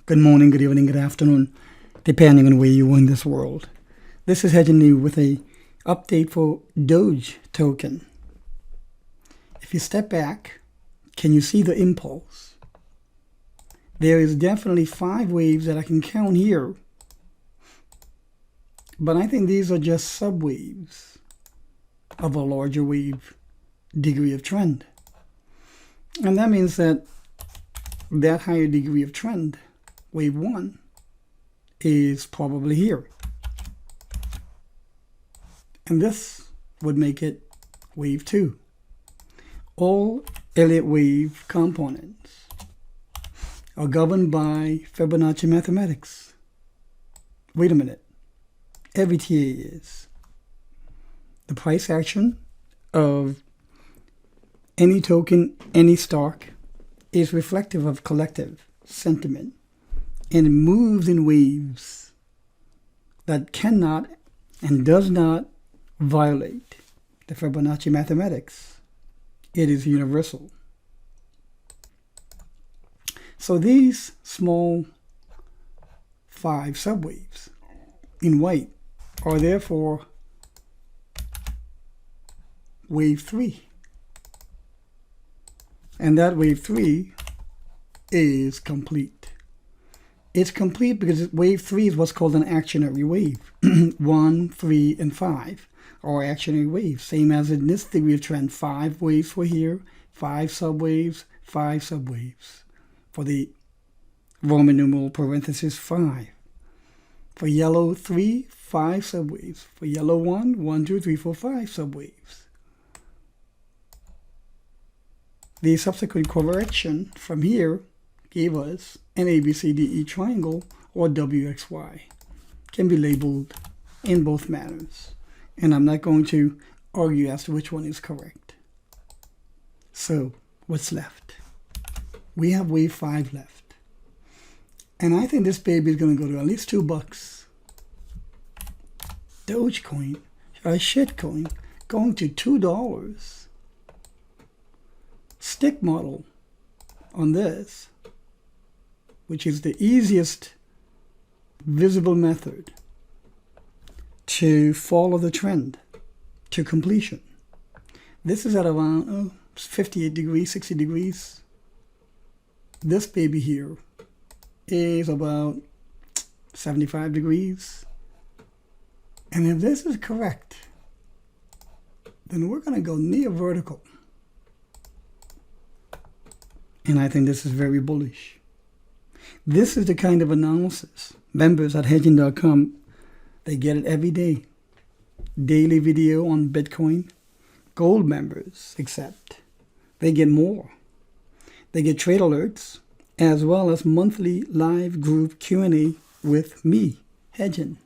good morning, good evening, good afternoon, depending on where you are in this world. This is Hedging New with a update for DOGE token. If you step back, can you see the impulse? There is definitely 5 waves that I can count here, but I think these are just subwaves of a larger wave degree of trend. And that means that higher degree of trend, wave 1, is probably here. And this would make it wave 2. All Elliott wave components are governed by Fibonacci mathematics. Wait a minute. Every TA is. The price action of any token, any stock, is reflective of collective sentiment, and it moves in waves that cannot and does not violate the Fibonacci mathematics. It is universal. So these small 5 subwaves in white are therefore wave 3. And that wave 3 is complete. It's complete because wave 3 is what's called an actionary wave. 1, 3, and 5 are actionary waves. Same as in this theory of trend. 5 waves for here, 5 subwaves, 5 subwaves. For the Roman numeral parenthesis 5. For yellow 3, 5 subwaves. For yellow 1, 1, 2, 3, 4, 5 subwaves. The subsequent correction from here gave us an ABCDE triangle, or WXY. Can be labeled in both manners. And I'm not going to argue as to which one is correct. So, what's left? We have wave 5 left. And I think this baby is going to go to at least $2. Dogecoin, a shitcoin, going to $2. Stick model on this, which is the easiest visible method to follow the trend to completion. This is at around 58 degrees, 60 degrees. This baby here is about 75 degrees. And if this is correct, then we're going to go near vertical. And I think this is very bullish. This is the kind of analysis members at hedging.com, they get it every day. Daily video on Bitcoin. Gold members, except they get more. They get trade alerts, as well as monthly live group Q&A with me, Hedging.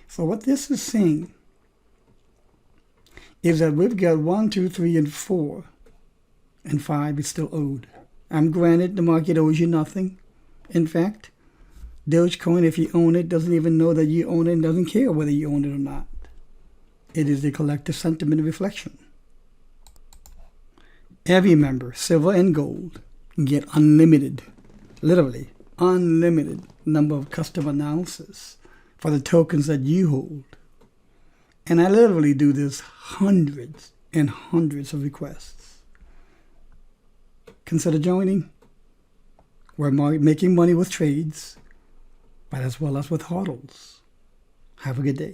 So what this is saying is that we've got 1, 2, 3, and 4. And 5 is still owed. I'm granted the market owes you nothing. In fact, Dogecoin, if you own it, doesn't even know that you own it and doesn't care whether you own it or not. It is the collective sentiment reflection. Every member, silver and gold, get unlimited, literally unlimited number of custom analysis for the tokens that you hold. And I literally do this hundreds and hundreds of requests. Consider joining. We're making money with trades, but as well as with hodls. Have a good day.